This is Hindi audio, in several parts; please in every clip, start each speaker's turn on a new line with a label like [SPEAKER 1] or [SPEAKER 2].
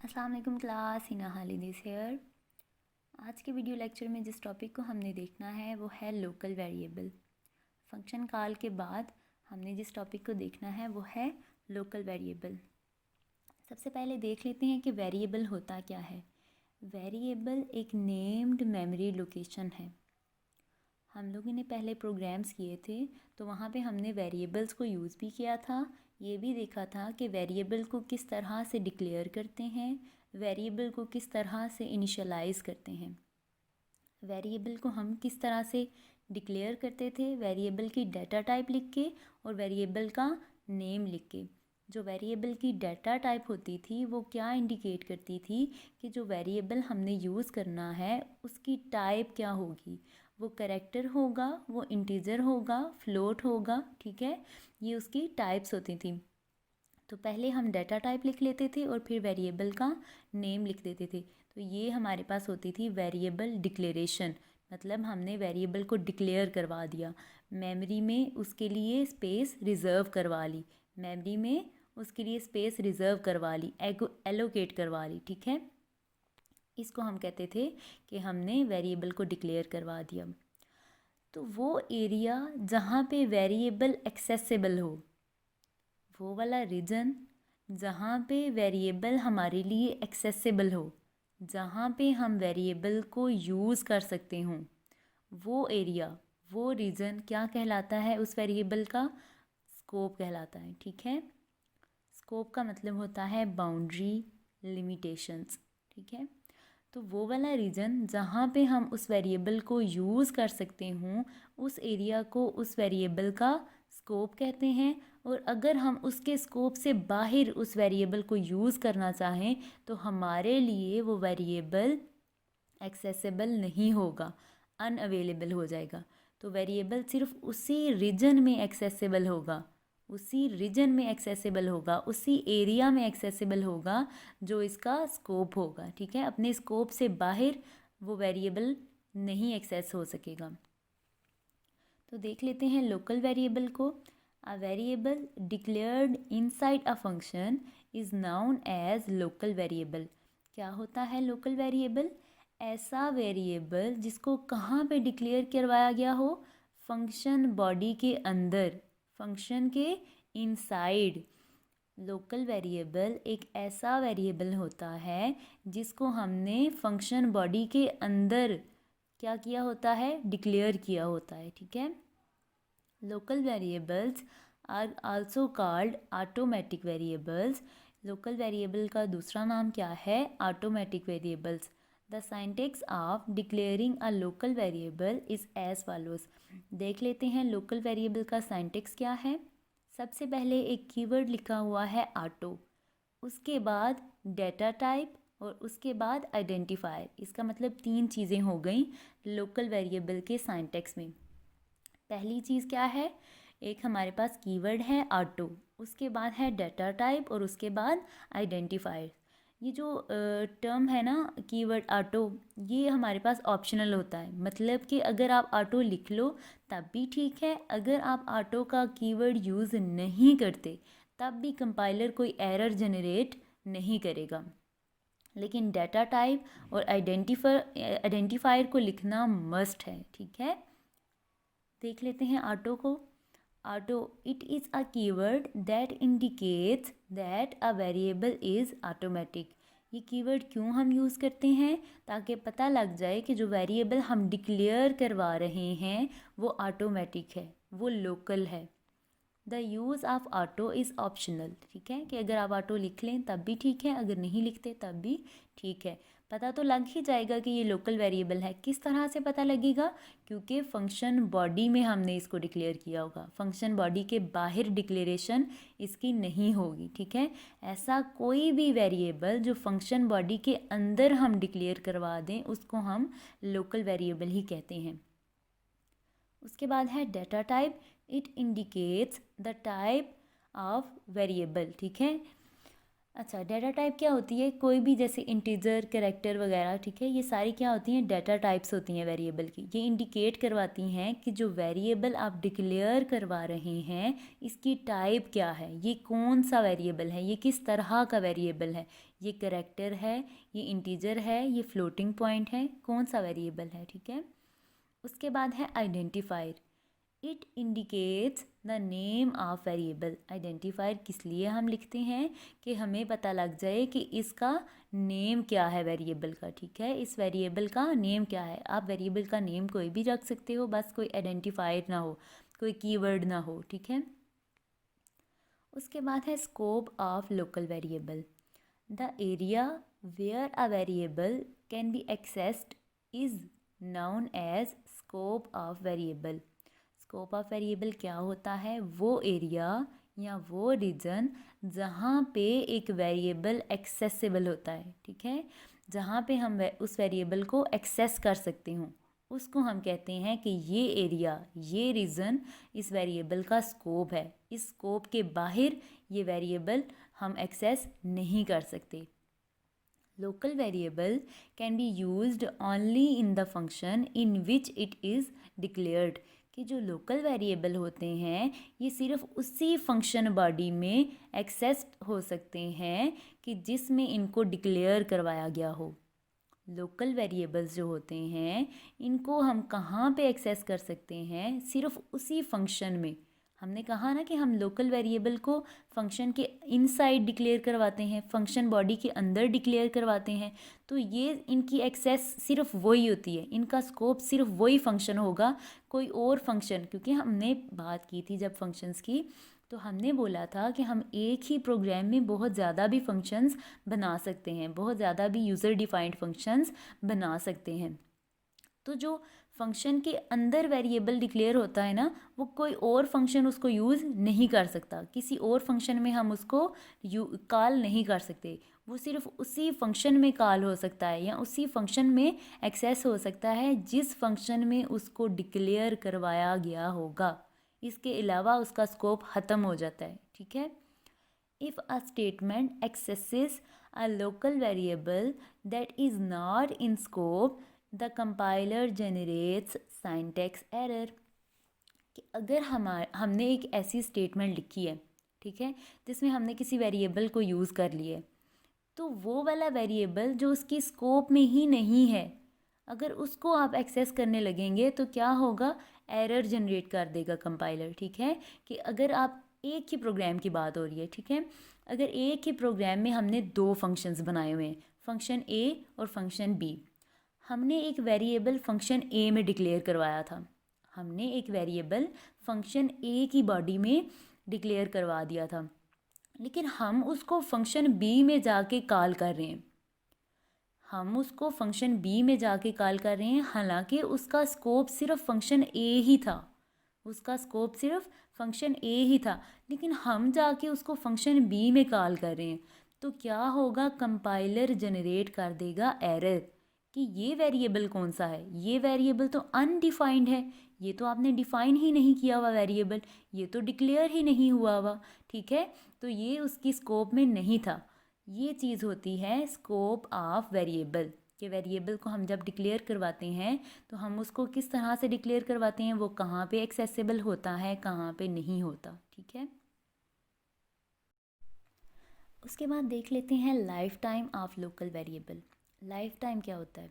[SPEAKER 1] अस्सलाम वालेकुम क्लास, हिना हालिदिस हेयर। आज के वीडियो लेक्चर में जिस टॉपिक को हमने देखना है वो है लोकल वेरिएबल। फंक्शन कॉल के बाद हमने जिस टॉपिक को देखना है वो है लोकल वेरिएबल। सबसे पहले देख लेते हैं कि वेरिएबल होता क्या है। वेरिएबल एक नेम्ड मेमोरी लोकेशन है। हम लोगों ने पहले प्रोग्राम्स किए थे तो वहाँ पे हमने वेरिएबल्स को यूज़ भी किया था। ये भी देखा था कि वेरिएबल को किस तरह से डिक्लेयर करते हैं, वेरिएबल को किस तरह से इनिशियलाइज़ करते हैं। वेरिएबल को हम किस तरह से डिक्लेयर करते थे, वेरिएबल की डाटा टाइप लिख के और वेरिएबल का नेम लिख के। जो वेरिएबल की डाटा टाइप होती थी वो क्या इंडिकेट करती थी कि जो वेरिएबल हमने यूज़ करना है उसकी टाइप क्या होगी। वो कैरेक्टर होगा, वो इंटीजर होगा, फ्लोट होगा, ठीक है। ये उसकी टाइप्स होती थी। तो पहले हम डाटा टाइप लिख लेते थे और फिर वेरिएबल का नेम लिख देते थे। तो ये हमारे पास होती थी वेरिएबल डिक्लेरेशन, मतलब हमने वेरिएबल को डिक्लेयर करवा दिया। मेमोरी में उसके लिए स्पेस रिज़र्व करवा ली, मेमोरी में उसके लिए स्पेस रिज़र्व करवा ली, एलोकेट करवा ली, ठीक है। इसको हम कहते थे कि हमने वेरिएबल को डिक्लेयर करवा दिया। तो वो एरिया जहाँ पे वेरिएबल एक्सेसिबल हो, वो वाला रीजन जहाँ पे वेरिएबल हमारे लिए एक्सेसिबल हो, जहाँ पे हम वेरिएबल को यूज़ कर सकते हों, वो एरिया, वो रीजन क्या कहलाता है? उस वेरिएबल का स्कोप कहलाता है, ठीक है। स्कोप का मतलब होता है बाउंड्री, लिमिटेशंस, ठीक है। तो वो वाला रीजन जहाँ पे हम उस वेरिएबल को यूज़ कर सकते हों, उस एरिया को उस वेरिएबल का स्कोप कहते हैं। और अगर हम उसके स्कोप से बाहर उस वेरिएबल को यूज़ करना चाहें तो हमारे लिए वो वेरिएबल एक्सेसिबल नहीं होगा, अनअवेलेबल हो जाएगा। तो वेरिएबल सिर्फ उसी रीजन में एक्सेसिबल होगा, उसी रीजन में एक्सेसिबल होगा, उसी एरिया में एक्सेसिबल होगा जो इसका स्कोप होगा, ठीक है। अपने स्कोप से बाहर वो वेरिएबल नहीं एक्सेस हो सकेगा। तो देख लेते हैं लोकल वेरिएबल को। A variable declared inside a function is known as local variable. क्या होता है लोकल वेरिएबल? ऐसा वेरिएबल जिसको कहाँ पे डिक्लेयर करवाया गया हो? फंक्शन बॉडी के अंदर, फंक्शन के इनसाइड। लोकल वेरिएबल एक ऐसा वेरिएबल होता है जिसको हमने फंक्शन बॉडी के अंदर क्या किया होता है? डिक्लेयर किया होता है, ठीक है। Local variables are also called automatic variables. Local variable का दूसरा नाम क्या है? Automatic variables. The syntax of declaring a local variable is as follows. देख लेते हैं लोकल वेरिएबल का सिंटैक्स क्या है। सबसे पहले एक कीवर्ड लिखा हुआ है ऑटो, उसके बाद डेटा टाइप और उसके बाद आइडेंटिफायर। इसका मतलब तीन चीज़ें हो गई लोकल वेरिएबल के सिंटैक्स में। पहली चीज़ क्या है? एक हमारे पास कीवर्ड है ऑटो, उसके बाद है डाटा टाइप और उसके बाद आइडेंटिफायर। ये जो टर्म है ना कीवर्ड ऑटो, ये हमारे पास ऑप्शनल होता है। मतलब कि अगर आप ऑटो लिख लो तब भी ठीक है, अगर आप ऑटो का कीवर्ड यूज़ नहीं करते तब भी कंपाइलर कोई एरर जनरेट नहीं करेगा। लेकिन डाटा टाइप और आइडेंटिफायर को लिखना मस्ट है, ठीक है। देख लेते हैं ऑटो को। Auto, it is a keyword that indicates that a variable is automatic. ये कीवर्ड क्यों हम यूज़ करते हैं? ताकि पता लग जाए कि जो वेरिएबल हम डिक्लेयर करवा रहे हैं वो ऑटोमेटिक है, वो लोकल है। The use of auto is optional, ठीक है, कि अगर आप ऑटो लिख लें तब भी ठीक है, अगर नहीं लिखते तब भी ठीक है। पता तो लग ही जाएगा कि ये लोकल वेरिएबल है। किस तरह से पता लगेगा? क्योंकि फंक्शन बॉडी में हमने इसको डिक्लेयर किया होगा, फंक्शन बॉडी के बाहर डिक्लेरेशन इसकी नहीं होगी, ठीक है। ऐसा कोई भी वेरिएबल जो फंक्शन बॉडी के अंदर हम डिक्लेयर करवा दें उसको हम लोकल वेरिएबल ही कहते हैं। उसके बाद है data type, it indicates the type of variable, ठीक है। अच्छा, डाटा टाइप क्या होती है? कोई भी जैसे इंटीजर, कैरेक्टर वगैरह, ठीक है, ये सारी क्या होती हैं? डाटा टाइप्स होती हैं वेरिएबल की। ये इंडिकेट करवाती हैं कि जो वेरिएबल आप डिक्लेयर करवा रहे हैं इसकी टाइप क्या है, ये कौन सा वेरिएबल है, ये किस तरह का वेरिएबल है, ये कैरेक्टर है, ये इंटीजर है, ये फ्लोटिंग पॉइंट है, कौन सा वेरिएबल है, ठीक है। उसके बाद है identifier. It indicates the name of variable. Identifier किस लिए हम लिखते हैं? कि हमें पता लग जाए कि इसका नेम क्या है वेरिएबल का, ठीक है, इस वेरिएबल का नेम क्या है। आप वेरिएबल का नेम कोई भी रख सकते हो, बस कोई आइडेंटिफायर ना हो, कोई कीवर्ड ना हो, ठीक है। उसके बाद है scope of local variable. The area where a variable can be accessed is known as scope of variable. Scope of variable क्या होता है? वो एरिया या वो रीजन जहाँ पे एक वेरिएबल एक्सेसिबल होता है, ठीक है, जहाँ पे हम उस वेरिएबल को एक्सेस कर सकते हों, उसको हम कहते हैं कि ये एरिया, ये रीजन इस वेरिएबल का स्कोप है। इस स्कोप के बाहर ये वेरिएबल हम एक्सेस नहीं कर सकते। Local variable can be used only in the function in which it is declared. कि जो लोकल वेरिएबल होते हैं ये सिर्फ उसी फंक्शन बॉडी में एक्सेस हो सकते हैं कि जिसमें इनको डिक्लेयर करवाया गया हो। लोकल वेरिएबल्स जो होते हैं इनको हम कहाँ पे एक्सेस कर सकते हैं? सिर्फ उसी फंक्शन में। हमने कहा ना कि हम लोकल वेरिएबल को फंक्शन के इनसाइड डिक्लेयर करवाते हैं, फंक्शन बॉडी के अंदर डिक्लेयर करवाते हैं, तो ये इनकी एक्सेस सिर्फ वही होती है, इनका स्कोप सिर्फ वही फंक्शन होगा, कोई और फंक्शन। क्योंकि हमने बात की थी जब फंक्शंस की, तो हमने बोला था कि हम एक ही प्रोग्राम में बहुत ज़्यादा भी फंक्शंस बना सकते हैं, बहुत ज़्यादा भी यूज़र डिफाइंड फंक्शंस बना सकते हैं। तो जो फंक्शन के अंदर वेरिएबल डिक्लेयर होता है ना, वो कोई और फंक्शन उसको यूज़ नहीं कर सकता, किसी और फंक्शन में हम उसको कॉल नहीं कर सकते। वो सिर्फ उसी फंक्शन में कॉल हो सकता है या उसी फंक्शन में एक्सेस हो सकता है जिस फंक्शन में उसको डिक्लेयर करवाया गया होगा। इसके अलावा उसका स्कोप ख़त्म हो जाता है, ठीक है। If a statement axes a local variable that is not in scope the compiler generates syntax error. कि अगर हमने एक ऐसी स्टेटमेंट लिखी है, ठीक है, जिसमें हमने किसी वेरिएबल को यूज़ कर लिए, तो वो वाला वेरिएबल जो उसकी स्कोप में ही नहीं है, अगर उसको आप एक्सेस करने लगेंगे तो क्या होगा? एरर जनरेट कर देगा कंपाइलर, ठीक है। कि अगर आप एक ही प्रोग्राम की बात हो रही है, ठीक है, अगर एक ही प्रोग्राम में हमने दो फंक्शंस बनाए हुए हैं, फंक्शन ए और फंक्शन बी, हमने एक वेरिएबल फंक्शन ए में डिक्लेयर करवाया था, हमने एक वेरिएबल फंक्शन ए की बॉडी में डिक्लेयर करवा दिया था, लेकिन हम उसको फंक्शन बी में जाके कॉल कर रहे हैं, हम उसको फंक्शन बी में जाके कॉल कर रहे हैं, हालांकि उसका स्कोप सिर्फ फंक्शन ए ही था, उसका स्कोप सिर्फ फंक्शन ए ही था, लेकिन हम जाके उसको फंक्शन बी में कॉल कर रहे हैं। तो क्या होगा? कंपाइलर जनरेट कर देगा एरर कि ये वेरिएबल कौन सा है, ये वेरिएबल तो अनडिफाइंड है, ये तो आपने डिफाइन ही नहीं किया हुआ वेरिएबल, ये तो डिक्लेयर ही नहीं हुआ हुआ, ठीक है, तो ये उसकी स्कोप में नहीं था। ये चीज़ होती है स्कोप ऑफ वेरिएबल। कि वेरिएबल को हम जब डिक्लेयर करवाते हैं तो हम उसको किस तरह से डिक्लेयर करवाते हैं, वो कहाँ पे एक्सेसिबल होता है, कहाँ पे नहीं होता, ठीक है। उसके बाद देख लेते हैं lifetime of local variable. Lifetime क्या होता है?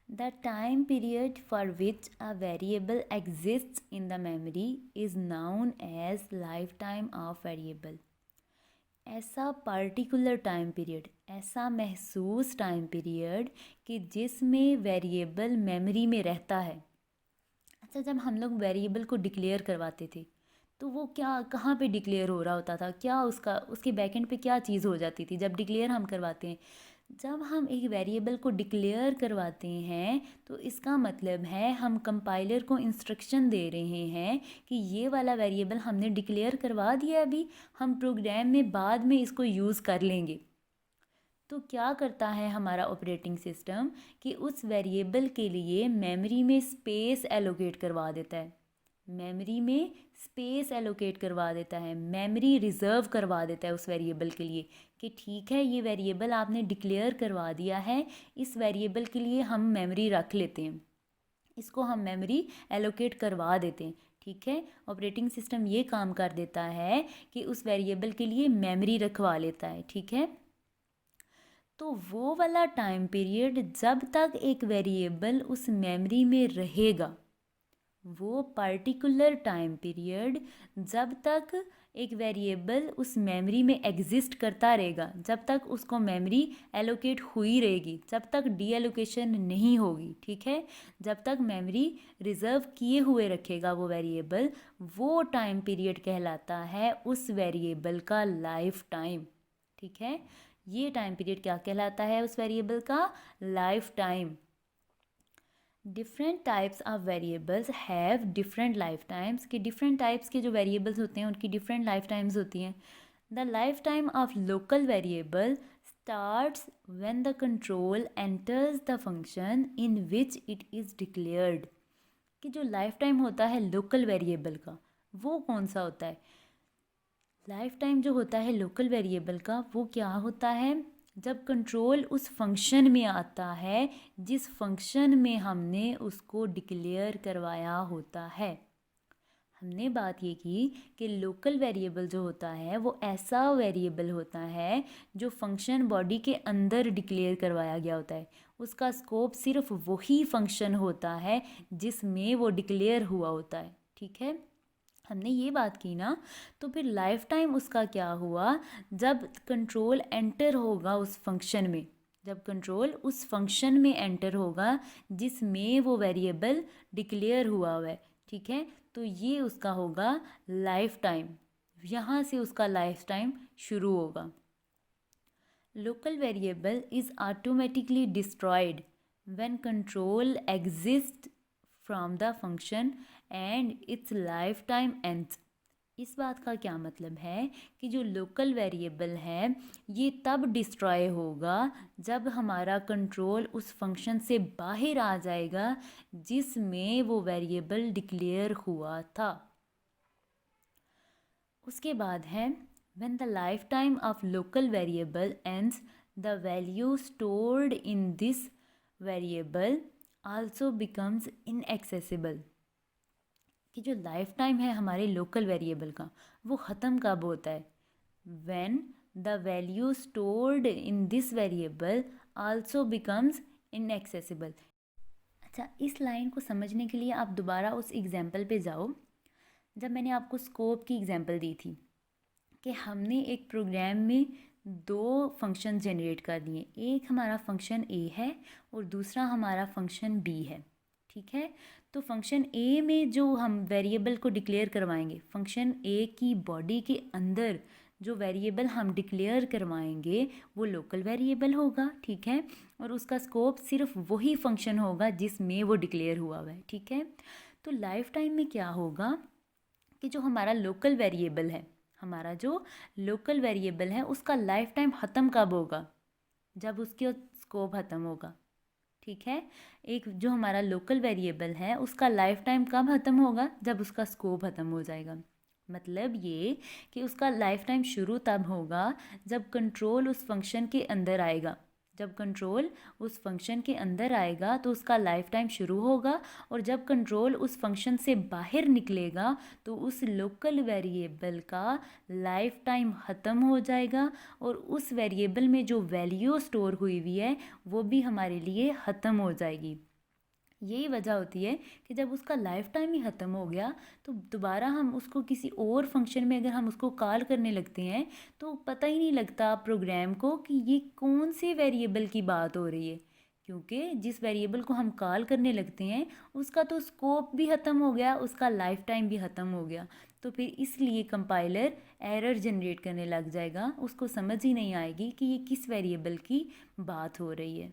[SPEAKER 1] The time period for which a variable exists in the memory is known as lifetime of variable. ऐसा पर्टिकुलर टाइम पीरियड, ऐसा महसूस टाइम पीरियड कि जिसमें वेरिएबल मेमोरी में रहता है। अच्छा, जब हम लोग वेरिएबल को डिक्लेयर करवाते थे तो वो क्या, कहाँ पे डिक्लेयर हो रहा होता था, क्या उसका, उसके बैकएंड पे क्या चीज़ हो जाती थी जब डिक्लेयर हम करवाते हैं? जब हम एक वेरिएबल को डिक्लेयर करवाते हैं तो इसका मतलब है हम कंपाइलर को इंस्ट्रक्शन दे रहे हैं कि ये वाला वेरिएबल हमने डिक्लेयर करवा दिया, अभी हम प्रोग्राम में बाद में इसको यूज़ कर लेंगे। तो क्या करता है हमारा ऑपरेटिंग सिस्टम कि उस वेरिएबल के लिए मेमोरी में स्पेस एलोकेट करवा देता है। मेमोरी में स्पेस एलोकेट करवा देता है, मेमोरी रिज़र्व करवा देता है उस वेरिएबल के लिए कि ठीक है ये वेरिएबल आपने डिक्लेयर करवा दिया है, इस वेरिएबल के लिए हम मेमोरी रख लेते हैं, इसको हम मेमोरी एलोकेट करवा देते हैं। ठीक है, ऑपरेटिंग सिस्टम ये काम कर देता है कि उस वेरिएबल के लिए मेमोरी रखवा लेता है। ठीक है, तो वो वाला टाइम पीरियड जब तक एक वेरिएबल उस मेमोरी में रहेगा, वो पर्टिकुलर टाइम पीरियड जब तक एक वेरिएबल उस मेमोरी में एग्जिस्ट करता रहेगा, जब तक उसको मेमोरी एलोकेट हुई रहेगी, जब तक डी एलोकेशन नहीं होगी। ठीक है, जब तक मेमोरी रिजर्व किए हुए रखेगा वो वेरिएबल, वो टाइम पीरियड कहलाता है उस वेरिएबल का लाइफ टाइम। ठीक है, ये टाइम पीरियड क्या कहलाता है उस वेरिएबल का? Life time. Different types of variables have different life times, कि डिफरेंट टाइप्स के जो वेरिएबल्स होते हैं उनकी डिफरेंट लाइफ टाइम्स होती हैं। The life time of local variable starts when the control enters the function in which it is declared. कि जो लाइफ टाइम होता है लोकल वेरिएबल का वो कौन सा होता है? लाइफ टाइम जो होता है लोकल वेरिएबल का वो क्या होता है? जब कंट्रोल उस फंक्शन में आता है जिस फंक्शन में हमने उसको डिक्लेयर करवाया होता है। हमने बात ये की कि लोकल वेरिएबल जो होता है वो ऐसा वेरिएबल होता है जो फंक्शन बॉडी के अंदर डिक्लेयर करवाया गया होता है, उसका स्कोप सिर्फ वही फंक्शन होता है जिसमें वो डिक्लेयर हुआ होता है। ठीक है, हमने ये बात की ना, तो फिर लाइफ टाइम उसका क्या हुआ? जब कंट्रोल एंटर होगा उस फंक्शन में, जब कंट्रोल उस फंक्शन में एंटर होगा जिसमें वो वेरिएबल डिक्लेयर हुआ है। ठीक है, तो ये उसका होगा लाइफ टाइम, यहाँ से उसका लाइफ टाइम शुरू होगा। Local variable is automatically destroyed when control exist from the function and it's life time ends. इस बात का क्या मतलब है कि जो लोकल वेरिएबल है ये तब डिस्ट्रॉय होगा जब हमारा कंट्रोल उस फंक्शन से बाहर आ जाएगा जिसमें वो वेरिएबल डिक्लेयर हुआ था। उसके बाद है when the lifetime of local variable ends, the value stored in this variable also becomes inaccessible। कि जो लाइफ टाइम है हमारे लोकल वेरिएबल का वो ख़त्म कब होता है? when the value stored in this variable also becomes inaccessible। अच्छा, इस लाइन को समझने के लिए आप दोबारा उस एग्जाम्पल पे जाओ जब मैंने आपको स्कोप की एग्जाम्पल दी थी कि हमने एक प्रोग्राम में दो फंक्शन जनरेट कर दिए, एक हमारा फंक्शन ए है और दूसरा हमारा फंक्शन बी है। ठीक है, तो फंक्शन ए में जो हम वेरिएबल को डिक्लेयर करवाएंगे, फंक्शन ए की बॉडी के अंदर जो वेरिएबल हम डिक्लेयर करवाएंगे वो लोकल वेरिएबल होगा। ठीक है, और उसका स्कोप सिर्फ वही फंक्शन होगा जिसमें वो डिक्लेयर हुआ है। ठीक है, तो लाइफ टाइम में क्या होगा कि जो हमारा लोकल वेरिएबल है, हमारा जो लोकल वेरिएबल है उसका लाइफ टाइम ख़त्म कब होगा? जब उसके स्कोप ख़त्म होगा। ठीक है, एक जो हमारा लोकल वेरिएबल है उसका लाइफ टाइम कब ख़त्म होगा? जब उसका स्कोप ख़त्म हो जाएगा। मतलब ये कि उसका लाइफ टाइम शुरू तब होगा जब कंट्रोल उस फंक्शन के अंदर आएगा, जब कंट्रोल उस फंक्शन के अंदर आएगा तो उसका लाइफ टाइम शुरू होगा, और जब कंट्रोल उस फंक्शन से बाहर निकलेगा तो उस लोकल वेरिएबल का लाइफ टाइम ख़त्म हो जाएगा और उस वेरिएबल में जो वैल्यू स्टोर हुई हुई है वो भी हमारे लिए ख़त्म हो जाएगी। यही वजह होती है कि जब उसका लाइफ टाइम ही ख़त्म हो गया तो दोबारा हम उसको किसी और फंक्शन में अगर हम उसको कॉल करने लगते हैं तो पता ही नहीं लगता प्रोग्राम को कि ये कौन से वेरिएबल की बात हो रही है, क्योंकि जिस वेरिएबल को हम कॉल करने लगते हैं उसका तो स्कोप भी ख़त्म हो गया, उसका लाइफ टाइम भी ख़त्म हो गया। तो फिर इसलिए कंपाइलर एरर जनरेट करने लग जाएगा, उसको समझ ही नहीं आएगी कि ये किस वेरिएबल की बात हो रही है।